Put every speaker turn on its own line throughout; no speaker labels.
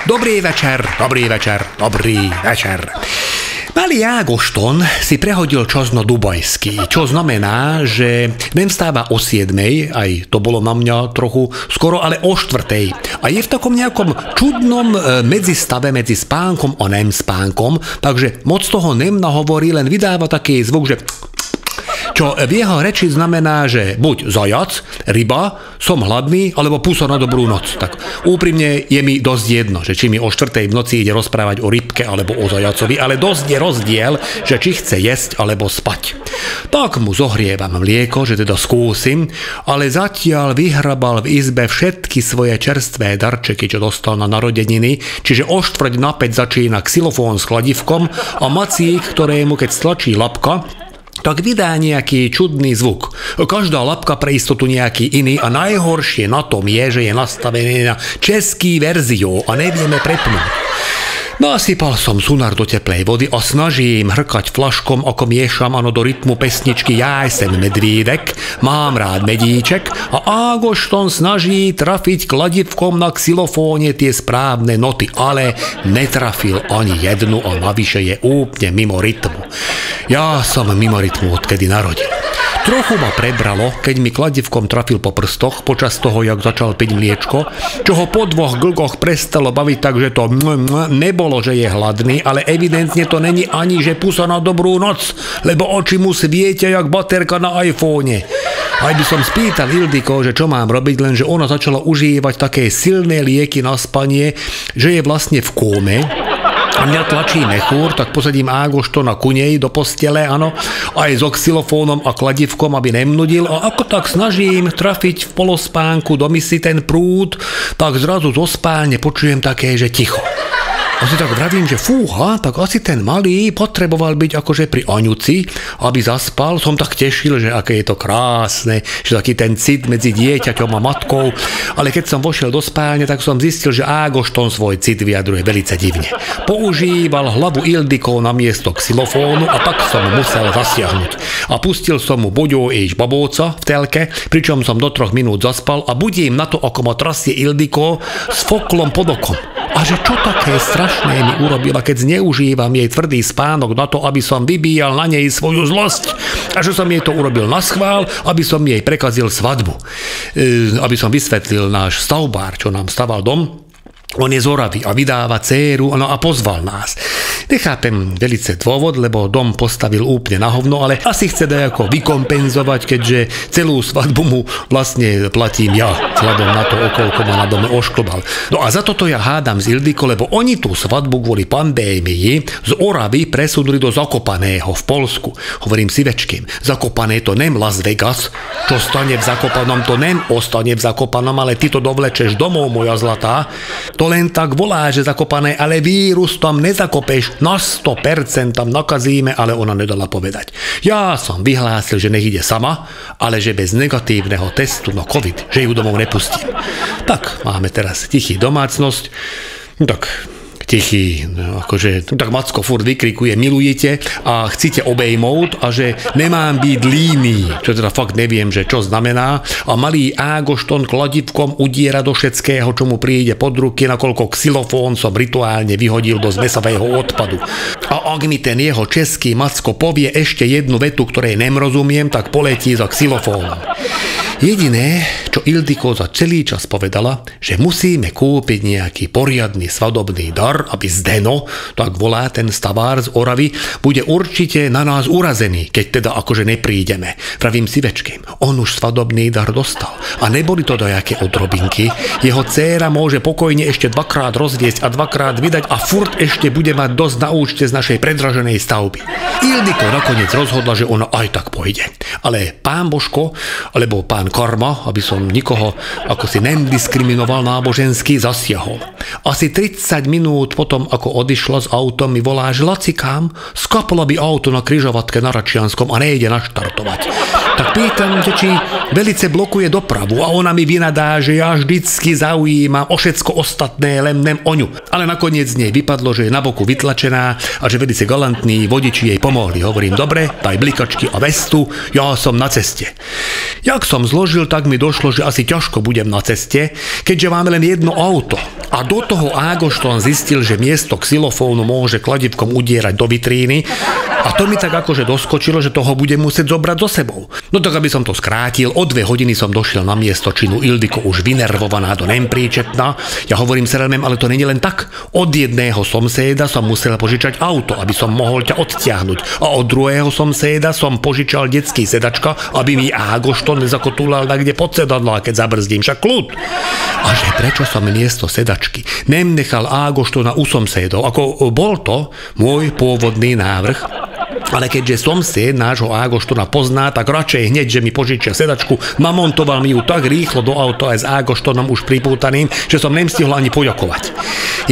Dobrý večer, dobrý večer, dobrý večer. Malý Ágoston si prehodil časno dubajský, čo znamená, že nevstáva o 7:00, aj to bolo na mňa trochu skoro, ale o 4:00. A je v takom nejakom čudnom medzistave medzi spánkom a nemspánkom, takže moc toho nahovorí, len vydáva taký zvuk, že čo v jeho reči znamená, že buď zajac, ryba, som hladný, alebo puso na dobrú noc. Tak úprimne je mi dosť jedno, že či mi o 4:00 v noci ide rozprávať o rybke alebo o zajacovi, ale dosť je rozdiel, že či chce jesť alebo spať. Tak mu zohrievam mlieko, že teda skúsim, ale zatiaľ vyhrabal v izbe všetky svoje čerstvé darčeky, čo dostal na narodeniny, čiže o 4:45 začína xylofón s kladivkom a macík, ktorému keď stlačí labka, tak vydá nejaký čudný zvuk. Každá labka pre istotu nejaký iný a najhoršie na tom je, že je nastavený na český verziu a nevieme prepnúť. Nasypal som sunár do teplej vody a snažím hrkať flaškom, ako miešam do rytmu pesničky Ja sem medvídek, mám rád medíček a Ágoston snaží trafiť kladivkom na xylofóne tie správne noty, ale netrafil ani jednu a navyše je úplne mimo rytmu. Ja som mimo rytmu, odkedy narodil. Trochu ma prebralo, keď mi kladivkom trafil po prstoch počas toho, jak začal piť mliečko, čo ho po 2 glgoch prestalo baviť, takže to nebolo, že je hladný, ale evidentne to není ani, že pusa na dobrú noc, lebo oči mu svietia jak baterka na iPhone. Aj by som spýtal Ildiko, že čo mám robiť, lenže ona začala užívať také silné lieky na spanie, že je vlastne v kóme. A mňa tlačí mechúr, tak posadím Ágostona ku nej do postele, áno, aj so xylofónom a kladivkom, aby nemnudil a ako tak snažím trafiť v polospánku do misy ten prúd, tak zrazu zo spálne počujem také, že ticho. A si tak vravím, že fúha, tak asi ten malý potreboval byť akože pri Aňuci, aby zaspal. Som tak tešil, že aké je to krásne, že taký ten cit medzi dieťaťom a matkou. Ale keď som vošiel do spálne, tak som zistil, že Ágoston svoj cit vyjadruje velice divne. Používal hlavu Ildiko na miesto xylofónu a tak som musel zasiahnuť. A pustil som mu Boďo iž babóca v telke, pričom som do 3 minút zaspal a budím na to, ako ma trasie Ildiko s foklom pod okom. A že čo také strašné mi urobila, keď zneužívam jej tvrdý spánok na to, aby som vybíjal na nej svoju zlosť. A že som jej to urobil naschvál, aby som jej prekazil svadbu. Aby som vysvetlil náš stavbár, čo nám staval dom. On je z Oravy a vydáva dcéru, no a pozval nás. Nechápem velice dôvod, lebo dom postavil úplne na hovno, ale asi chce dajako vykompenzovať, keďže celú svadbu mu vlastne platím ja, vzhľadom na to, okoľko ma na dome ošklbal. No a za toto ja hádam z Ildiko, lebo oni tú svadbu kvôli pandémii z Oravy presunuli do Zakopaného v Polsku. Hovorím si večkým, Zakopané to nem Las Vegas, čo stane v Zakopanom, to nem ostane v Zakopanom, ale ty to dovlečeš domov, moja zlatá. To len tak volá, že Zakopané, ale vírus tam nezakopeš, na 100% tam nakazíme, ale ona nedala povedať. Ja som vyhlásil, že nech ide sama, ale že bez negatívneho testu na COVID, že ju domov nepustím. Tak, máme teraz tichý domácnosť, tak tichý, akože tak Macko furt vykrikuje milujete a chcete obejmout a že nemám byť líný, čo teda fakt neviem, že čo znamená a malý Ágoston kladivkom udiera do všetkého, čo mu príde pod ruky, nakoľko xylofón som rituálne vyhodil do zmesového odpadu. A ak mi ten jeho český Macko povie ešte jednu vetu, ktorej nemrozumiem, tak poletí za xylofónom. Jediné, čo Ildiko za celý čas povedala, že musíme kúpiť nejaký poriadny svadobný dar, aby Zdeno, tak volá ten stavár z Oravy, bude určite na nás urazený, keď teda akože neprídeme. Pravím si večkým, on už svadobný dar dostal a neboli to dajaké odrobinky. Jeho dcéra môže pokojne ešte 2-krát rozviesť a 2-krát vydať a furt ešte bude mať dosť na účte z našej predraženej stavby. Ildiko nakoniec rozhodla, že ona aj tak pôjde. Ale pán Božko, alebo pán Karma, aby som nikoho ako si nediskriminoval náboženský, zasiahol. Asi 30 minút potom, ako odišla s autom, mi volá, že Lacikám, skapala by auto na križovatke na Račianskom a nejde naštartovať. Tak pýtam, či velice blokuje dopravu a ona mi vynadá, že ja vždycky zaujímam o všetko ostatné, len nem o ňu. Ale nakoniec z nej vypadlo, že je na boku vytlačená a že velice galantní vodiči jej pomohli. Hovorím, dobre, daj blikačky a vestu, ja som na ceste. Jak som zložil, tak mi došlo, že asi ťažko budem na ceste, keďže máme len jedno auto. A do toho Ágošton zistil, že miesto xylofónu môže kladivkom udierať do vitríny a to mi tak akože doskočilo, že toho budem musieť zobrať so sebou. No tak aby som to skrátil, o 2 hodiny som došiel na miesto činu, Ildiko už vynervovaná do nepríčetná. Ja hovorím Serelmem, ale to není len tak. Od jedného somséda som musel požičať auto, aby som mohol ťa odtiahnuť. A od druhého somséda som požičal detský sedačka, aby mi Ágošton nezakotúlal kde pod sedadlo, keď zabrzdím, však kľud. A že prečo som miesto sedačky nechal Ágoštona u somsédov, ako bol to môj pôvodný návrh. Ale keďže somsed nášho Ágoštona pozná, tak radšej hneď, že mi požičia sedačku, namontoval mi ju tak rýchlo do auta aj s Ágoštonom už pripútaným, že som nemstihol ani poďakovať.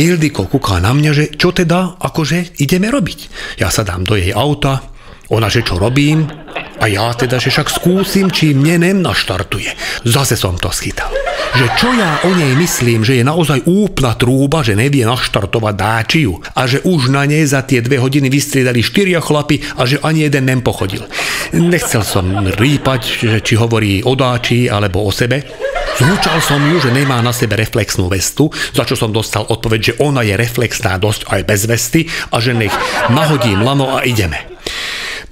Ildiko kúka na mňa, že čo teda, akože ideme robiť. Ja sa dám do jej auta, ona, že čo robím, a ja teda, že však skúsim, či mne naštartuje. Zase som to schytal. Že čo ja o nej myslím, že je naozaj úplná trúba, že nevie naštartovať dáčiu a že už na nej za tie 2 hodiny vystriedali 4 chlapi a že ani jeden nepochodil. Nechcel som rýpať, že či hovorí o dáči alebo o sebe. Zhúčal som ju, že nemá na sebe reflexnú vestu, za čo som dostal odpoveď, že ona je reflexná dosť aj bez vesty a že nech nahodím lano a ideme.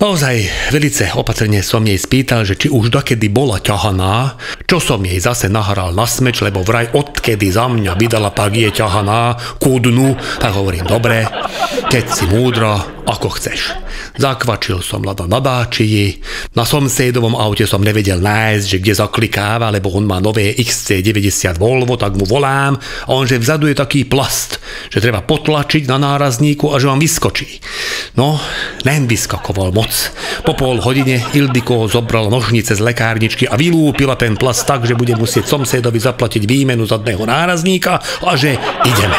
Naozaj velice opatrne som jej spýtal, že či už dokedy bola ťahaná, čo som jej zase nahral na smeč, lebo vraj odkedy za mňa vydala, tak je ťahaná ku dnu. Tak hovorím, dobre, keď si múdra, ako chceš. Zakvačil som Lada na dáčii, na somsédovom aute som nevedel nájsť, že kde zaklikáva, lebo on má nové XC90 Volvo, tak mu volám a on, že vzadu je taký plast, že treba potlačiť na nárazníku a že vám vyskočí. No, vyskakoval moc. Po pol hodine Ildiko zobral nožnice z lekárničky a vylúpila ten plast tak, že bude musieť somsédovi zaplatiť výmenu zadného nárazníka a že ideme.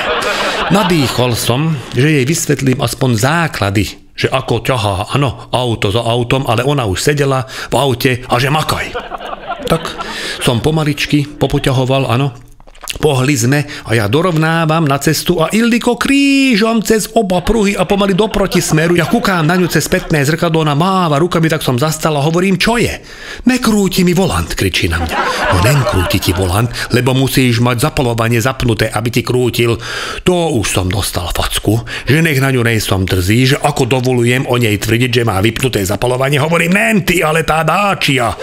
Nadýchol som, že jej vysvetlím aspoň základy, že ako ťahá, áno, auto za autom, ale ona už sedela v aute a že makaj. Tak som pomaličky popoťahoval, áno, pohli sme a ja dorovnávam na cestu a Ildiko krížom cez oba pruhy a pomaly do protismeru. Ja kúkám na ňu cez spätné zrkadlo, ona máva rukami, tak som zastal a hovorím, čo je? Nekrúti mi volant, kričí na mňa. No nekrúti ti volant, lebo musíš mať zapalovanie zapnuté, aby ti krútil. To už som dostal facku, že nech na ňu nejsom drzý, že ako dovolujem o nej tvrdiť, že má vypnuté zapalovanie. Hovorím, ty, ale tá dáčia.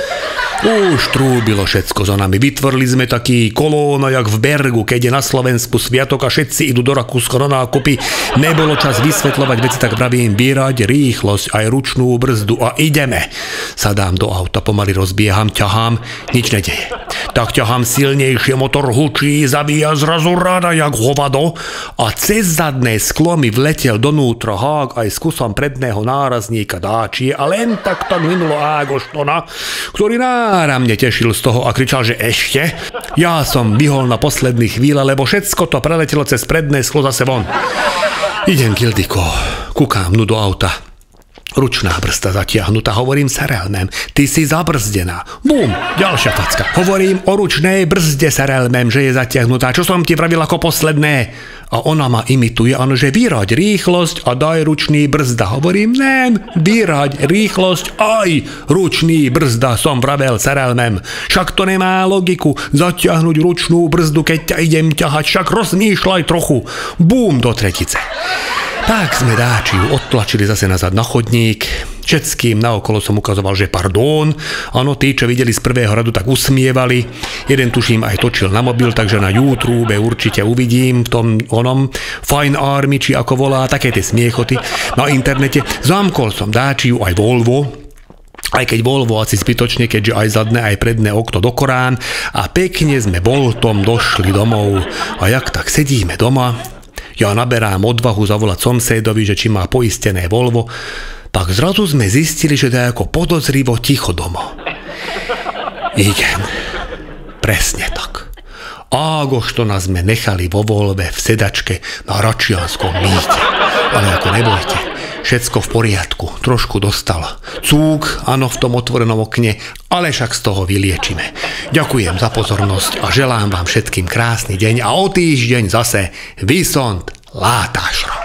Už trúbilo všetko za nami. Vytvorili sme taký kolóna, jak v Bergu, keď je na Slovensku sviatok a všetci idú do Rakúska na nákupy. Nebolo čas vysvetľovať veci, tak pravím, vyrať rýchlosť aj ručnú brzdu a ideme. Sadám do auta, pomaly rozbieham, ťahám, nič nedeje. Tak ťahám silnejšie, motor hučí, zabíja zrazu rada jak hovado a cez zadné sklo mi vletel donútra hák aj s kusom predného nárazníka dáčie a len tak minulo Ágoštona, ktorý náramne tešil z toho a kričal, že ešte. Ja som vyhol na posledný chvíľa, lebo všetko to preletelo cez predné sklo zase von. Idem k Ildiko, kúkám do auta. Ručná brzda zatiahnutá, hovorím Serelmem, ty si zabrzdená. Bum, ďalšia facka. Hovorím o ručnej brzde Serelmem, že je zatiahnutá. Čo som ti pravil ako posledné? A ona ma imituje, ano, že vyraď rýchlosť a daj ručný brzda. Hovorím, vyraď rýchlosť aj ručný brzda, som vravel Serelmem. Však to nemá logiku, zatiahnuť ručnú brzdu, keď ťa idem ťahať, však rozmýšľaj trochu. Bum, do tretice. Tak sme dáčiu odtlačili zase nazad na chodník. Všetkým naokolo som ukazoval, že pardon. Áno, tí, čo videli z prvého radu, tak usmievali. Jeden tuším aj točil na mobil, takže na YouTube určite uvidím v tom onom Fine Army, či ako volá, také tie smiechoty na internete. Zamkol som dáčiu aj Volvo. Aj keď Volvo asi zbytočne, keďže aj zadné, aj predné okno do Korán. A pekne sme Voltom došli domov. A jak tak sedíme doma, ja naberám odvahu zavolať somsédovi, že či má poistené Volvo, tak zrazu sme zistili, že to je ako podozrivo ticho doma. Idem. Presne tak. Ágoštona sme nechali vo Volve v sedačke na Račianskom mýte. Ale ako nebojte, všetko v poriadku, trošku dostal cúk, áno, v tom otvorenom okne, ale však z toho vyliečime. Ďakujem za pozornosť a želám vám všetkým krásny deň a o týždeň zase Visont Látášro.